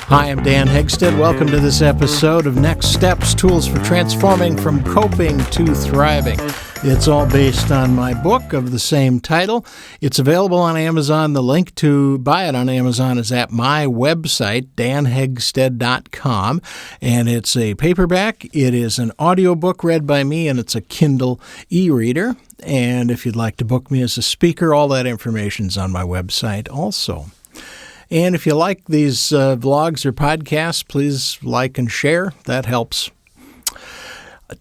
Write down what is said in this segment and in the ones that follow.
Hi, I'm Dan Hegstead. Welcome to this episode of Next Steps, Tools for Transforming from Coping to Thriving. It's all based on my book of the same title. It's available on Amazon. The link to buy it on Amazon is at my website, danhegstead.com, and it's a paperback. It is an audiobook read by me, and it's a Kindle e-reader. And if you'd like to book me as a speaker, all that information's on my website also. And if you like these vlogs or podcasts, please like and share. That helps.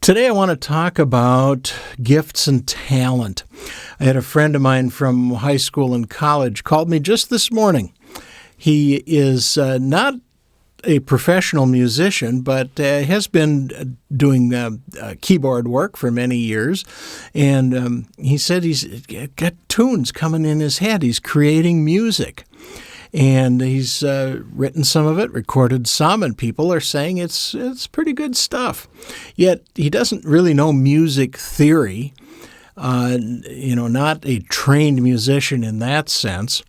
Today I want to talk about gifts and talent. I had a friend of mine from high school and college called me just this morning. He is not a professional musician, but has been doing keyboard work for many years. And he said he's got tunes coming in his head. He's creating music. And he's written some of it, recorded some, and people are saying it's pretty good stuff. Yet he doesn't really know music theory, not a trained musician in that sense.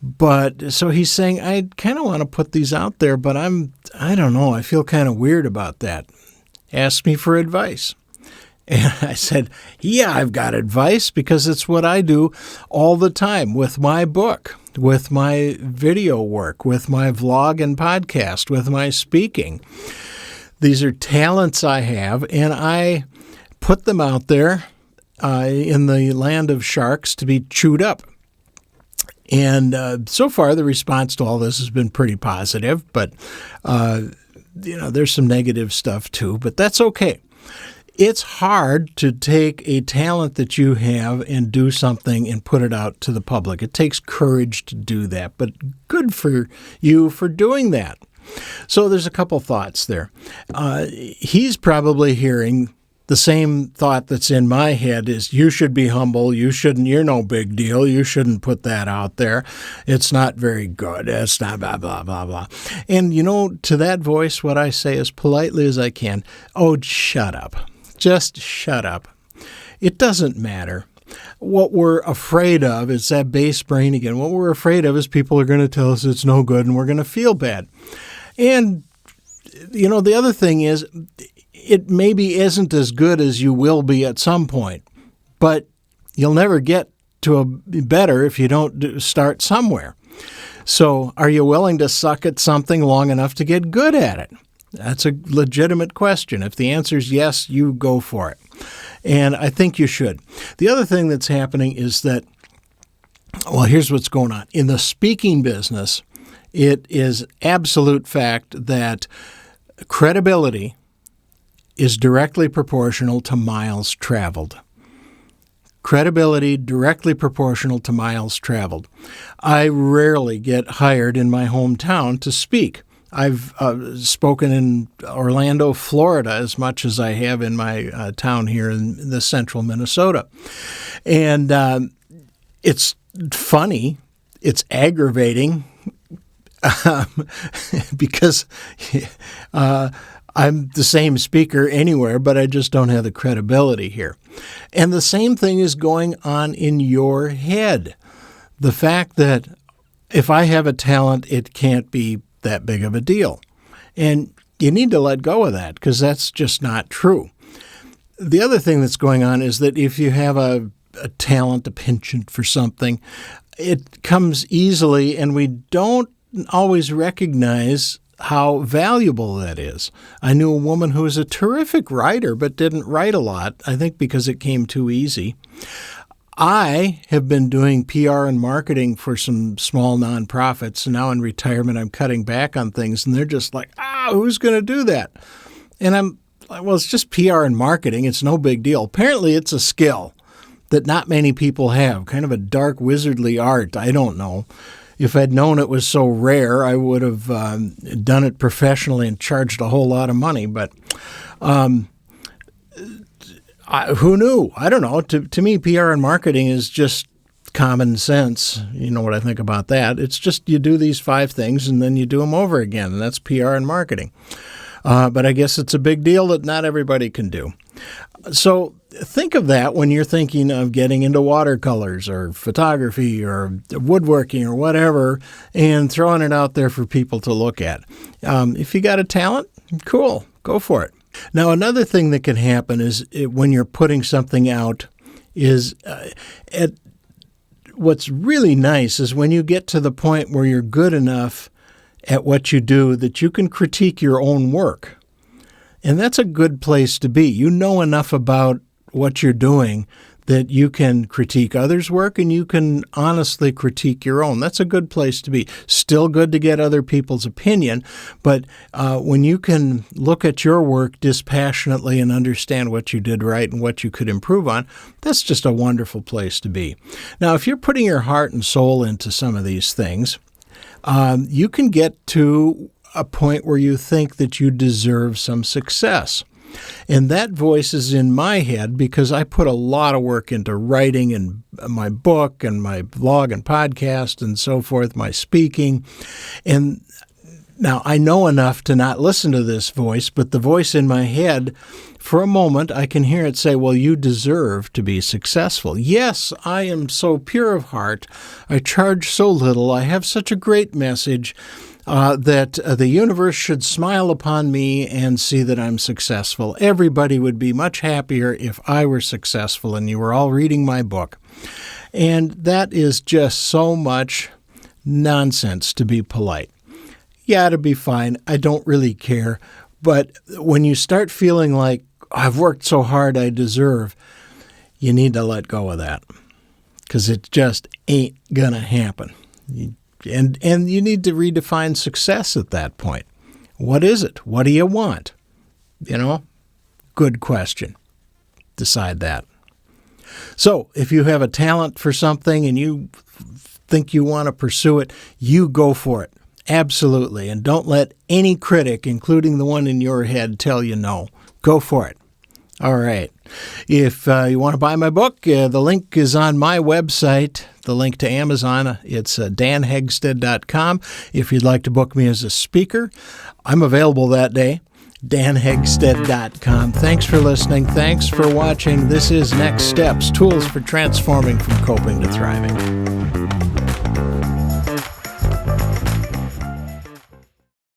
But so he's saying, I kind of want to put these out there, but I don't know, I feel kind of weird about that. Ask me for advice. And I said, yeah, I've got advice because it's what I do all the time with my book, with my video work, with my vlog and podcast, with my speaking. These are talents I have, and I put them out there in the land of sharks to be chewed up. And so far, the response to all this has been pretty positive, but there's some negative stuff too, but that's okay. It's hard to take a talent that you have and do something and put it out to the public. It takes courage to do that, but good for you for doing that. So there's a couple thoughts there. He's probably hearing the same thought that's in my head is you should be humble. You're no big deal. You shouldn't put that out there. It's not very good. It's not blah, blah, blah, blah. And, to that voice, what I say as politely as I can, oh, shut up. Just shut up. It doesn't matter. What we're afraid of is that base brain again. What we're afraid of is people are going to tell us it's no good and we're going to feel bad. And, the other thing is it maybe isn't as good as you will be at some point, but you'll never get to a better if you don't start somewhere. So are you willing to suck at something long enough to get good at it? That's a legitimate question. If the answer is yes, you go for it. And I think you should. The other thing that's happening is that, here's what's going on. In the speaking business, it is absolute fact that credibility is directly proportional to miles traveled. Credibility directly proportional to miles traveled. I rarely get hired in my hometown to speak. I've spoken in Orlando, Florida, as much as I have in my town here in the central Minnesota. And it's funny. It's aggravating because I'm the same speaker anywhere, but I just don't have the credibility here. And the same thing is going on in your head. The fact that if I have a talent, it can't be that big of a deal. And you need to let go of that because that's just not true. The other thing that's going on is that if you have a talent, a penchant for something, it comes easily and we don't always recognize how valuable that is. I knew a woman who was a terrific writer but didn't write a lot, I think because it came too easy. I have been doing PR and marketing for some small nonprofits, and now in retirement I'm cutting back on things, and they're just like, who's going to do that? And I'm like, well, it's just PR and marketing. It's no big deal. Apparently it's a skill that not many people have, kind of a dark wizardly art. I don't know. If I'd known it was so rare, I would have done it professionally and charged a whole lot of money, but who knew? I don't know. To me, PR and marketing is just common sense. You know what I think about that. It's just you do these 5 things and then you do them over again, and that's PR and marketing. But I guess it's a big deal that not everybody can do. So think of that when you're thinking of getting into watercolors or photography or woodworking or whatever and throwing it out there for people to look at. If you got a talent, cool, go for it. Now, another thing that can happen is when you're putting something out is what's really nice is when you get to the point where you're good enough at what you do that you can critique your own work. And that's a good place to be. You know enough about what you're doing that you can critique others' work and you can honestly critique your own. That's a good place to be. Still good to get other people's opinion, but when you can look at your work dispassionately and understand what you did right and what you could improve on, that's just a wonderful place to be. Now, if you're putting your heart and soul into some of these things, you can get to a point where you think that you deserve some success. And that voice is in my head because I put a lot of work into writing and my book and my blog and podcast and so forth, my speaking. And now I know enough to not listen to this voice, but the voice in my head, for a moment, I can hear it say, well, you deserve to be successful. Yes, I am so pure of heart. I charge so little. I have such a great message. That the universe should smile upon me and see that I'm successful. Everybody would be much happier if I were successful and you were all reading my book. And that is just so much nonsense, to be polite. Yeah, to be fine. I don't really care. But when you start feeling like, I've worked so hard, I deserve, you need to let go of that because it just ain't going to happen. And you need to redefine success at that point. What is it? What do you want? Good question. Decide that. So if you have a talent for something and you think you want to pursue it, you go for it. Absolutely. And don't let any critic, including the one in your head, tell you no. Go for it. All right. If you want to buy my book, the link is on my website, the link to Amazon. It's danhegstead.com. If you'd like to book me as a speaker, I'm available that day, danhegstead.com. Thanks for listening. Thanks for watching. This is Next Steps, Tools for Transforming from Coping to Thriving.